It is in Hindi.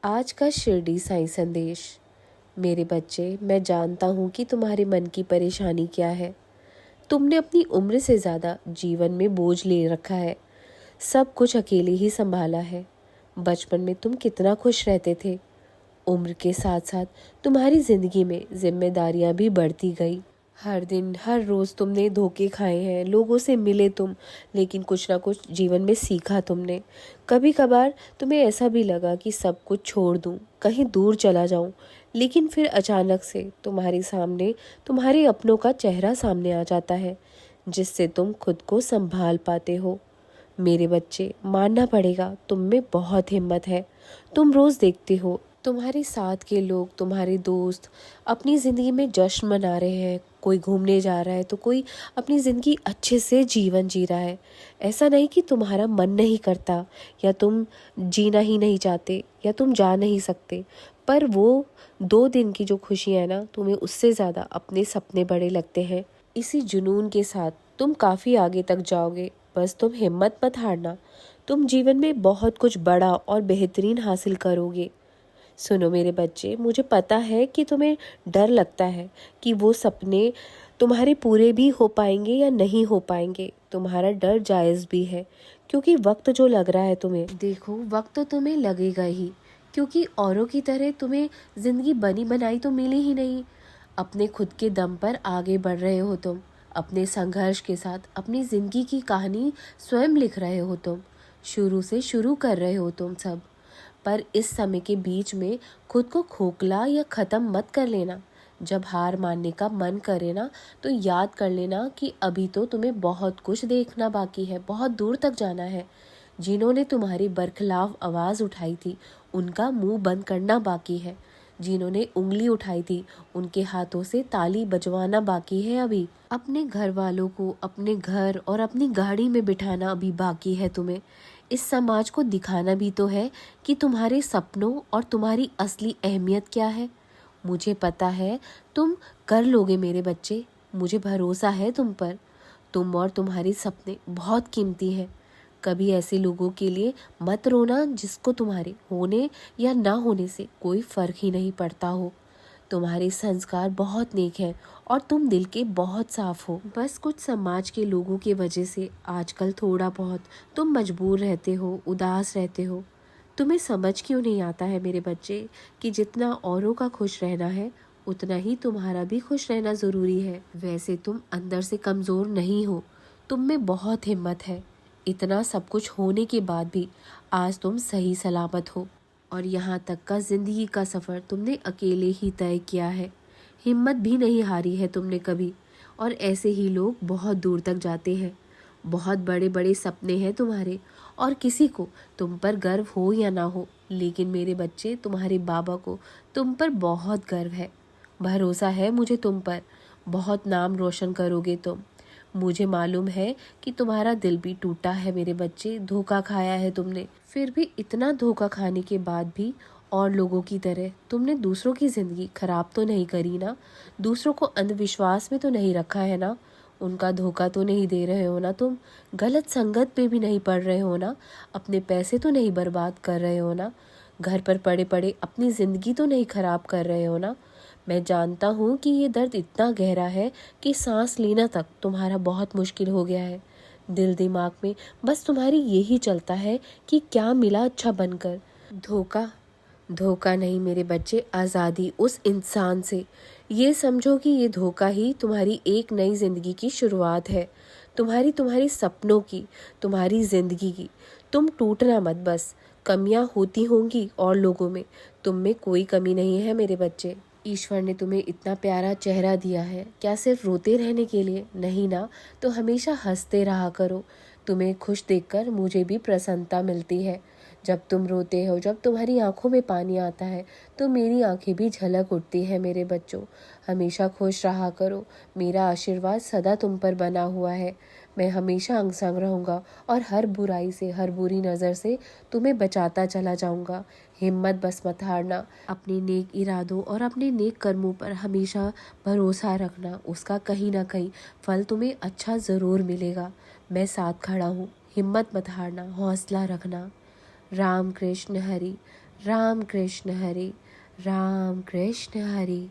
आज का शिरडी साईं संदेश। मेरे बच्चे, मैं जानता हूँ कि तुम्हारे मन की परेशानी क्या है। तुमने अपनी उम्र से ज़्यादा जीवन में बोझ ले रखा है। सब कुछ अकेले ही संभाला है। बचपन में तुम कितना खुश रहते थे। उम्र के साथ साथ तुम्हारी ज़िंदगी में जिम्मेदारियाँ भी बढ़ती गई। हर दिन हर रोज़ तुमने धोखे खाए हैं, लोगों से मिले तुम, लेकिन कुछ ना कुछ जीवन में सीखा तुमने। कभी कभार तुम्हें ऐसा भी लगा कि सब कुछ छोड़ दूं, कहीं दूर चला जाऊं, लेकिन फिर अचानक से तुम्हारे सामने तुम्हारे अपनों का चेहरा सामने आ जाता है, जिससे तुम खुद को संभाल पाते हो। मेरे बच्चे, मानना पड़ेगा, तुम में बहुत हिम्मत है। तुम रोज़ देखते हो तुम्हारे साथ के लोग, तुम्हारे दोस्त अपनी ज़िंदगी में जश्न मना रहे हैं। कोई घूमने जा रहा है तो कोई अपनी ज़िंदगी अच्छे से जीवन जी रहा है। ऐसा नहीं कि तुम्हारा मन नहीं करता, या तुम जीना ही नहीं चाहते, या तुम जा नहीं सकते, पर वो 2 दिन की जो खुशियाँ है ना, तुम्हें उससे ज़्यादा अपने सपने बड़े लगते हैं। इसी जुनून के साथ तुम काफ़ी आगे तक जाओगे। बस तुम हिम्मत मत हारना। तुम जीवन में बहुत कुछ बड़ा और बेहतरीन हासिल करोगे। सुनो मेरे बच्चे, मुझे पता है कि तुम्हें डर लगता है कि वो सपने तुम्हारे पूरे भी हो पाएंगे या नहीं हो पाएंगे। तुम्हारा डर जायज़ भी है, क्योंकि वक्त जो लग रहा है तुम्हें, देखो वक्त तो तुम्हें लगेगा ही, क्योंकि औरों की तरह तुम्हें ज़िंदगी बनी बनाई तो मिली ही नहीं। अपने खुद के दम पर आगे बढ़ रहे हो तुम। अपने संघर्ष के साथ अपनी ज़िंदगी की कहानी स्वयं लिख रहे हो तुम। शुरू से शुरू कर रहे हो तुम सब। पर इस समय के बीच में खुद को खोखला या ख़त्म मत कर लेना। जब हार मानने का मन करे ना, तो याद कर लेना कि अभी तो तुम्हें बहुत कुछ देखना बाकी है, बहुत दूर तक जाना है। जिन्होंने तुम्हारी बरखिलाफ आवाज़ उठाई थी, उनका मुंह बंद करना बाकी है। जिन्होंने उंगली उठाई थी, उनके हाथों से ताली बजवाना बाकी है अभी। अपने घर वालों को अपने घर और अपनी गाड़ी में बिठाना अभी बाकी है तुम्हें। इस समाज को दिखाना भी तो है कि तुम्हारे सपनों और तुम्हारी असली अहमियत क्या है। मुझे पता है तुम कर लोगे मेरे बच्चे। मुझे भरोसा है तुम पर। तुम और तुम्हारे सपने बहुत कीमती हैं। कभी ऐसे लोगों के लिए मत रोना जिसको तुम्हारे होने या ना होने से कोई फर्क ही नहीं पड़ता हो। तुम्हारे संस्कार बहुत नेक हैं और तुम दिल के बहुत साफ हो। बस कुछ समाज के लोगों की वजह से आजकल थोड़ा बहुत तुम मजबूर रहते हो, उदास रहते हो। तुम्हें समझ क्यों नहीं आता है मेरे बच्चे कि जितना औरों का खुश रहना है, उतना ही तुम्हारा भी खुश रहना ज़रूरी है। वैसे तुम अंदर से कमज़ोर नहीं हो, तुम में बहुत हिम्मत है। इतना सब कुछ होने के बाद भी आज तुम सही सलामत हो, और यहाँ तक का ज़िंदगी का सफ़र तुमने अकेले ही तय किया है। हिम्मत भी नहीं हारी है तुमने कभी। और ऐसे ही लोग बहुत दूर तक जाते हैं। बहुत बड़े बड़े सपने हैं तुम्हारे, और किसी को तुम पर गर्व हो या ना हो, लेकिन मेरे बच्चे, तुम्हारे बाबा को तुम पर बहुत गर्व है। भरोसा है मुझे तुम पर। बहुत नाम रोशन करोगे तुम। मुझे मालूम है कि तुम्हारा दिल भी टूटा है मेरे बच्चे, धोखा खाया है तुमने। फिर भी इतना धोखा खाने के बाद भी और लोगों की तरह तुमने दूसरों की ज़िंदगी खराब तो नहीं करी ना। दूसरों को अंधविश्वास में तो नहीं रखा है ना। उनका धोखा तो नहीं दे रहे हो ना तुम। गलत संगत पे भी नहीं पड़ रहे हो ना। अपने पैसे तो नहीं बर्बाद कर रहे हो ना। घर पर पड़े पड़े अपनी ज़िंदगी तो नहीं खराब कर रहे हो ना। मैं जानता हूँ कि ये दर्द इतना गहरा है कि सांस लेना तक तुम्हारा बहुत मुश्किल हो गया है। दिल दिमाग में बस तुम्हारी यही चलता है कि क्या मिला अच्छा बनकर। धोखा? धोखा नहीं मेरे बच्चे, आज़ादी उस इंसान से। ये समझो कि ये धोखा ही तुम्हारी एक नई ज़िंदगी की शुरुआत है। तुम्हारी सपनों की, तुम्हारी ज़िंदगी की। तुम टूटना मत बस। कमियां होती होंगी और लोगों में, तुम में कोई कमी नहीं है मेरे बच्चे। ईश्वर ने तुम्हें इतना प्यारा चेहरा दिया है, क्या सिर्फ रोते रहने के लिए? नहीं ना, तो हमेशा हंसते रहा करो। तुम्हें खुश देखकर मुझे भी प्रसन्नता मिलती है। जब तुम रोते हो, जब तुम्हारी आंखों में पानी आता है, तो मेरी आंखें भी झलक उठती है मेरे बच्चों। हमेशा खुश रहा करो। मेरा आशीर्वाद सदा तुम पर बना हुआ है। मैं हमेशा अंग संग रहूँगा और हर बुराई से, हर बुरी नज़र से तुम्हें बचाता चला जाऊँगा। हिम्मत बस मत हारना। अपने नेक इरादों और अपने नेक कर्मों पर हमेशा भरोसा रखना। उसका कहीं ना कहीं फल तुम्हें अच्छा ज़रूर मिलेगा। मैं साथ खड़ा हूँ। हिम्मत मत हारना, हौसला रखना। राम कृष्ण हरि। राम कृष्ण हरि, राम कृष्ण हरि।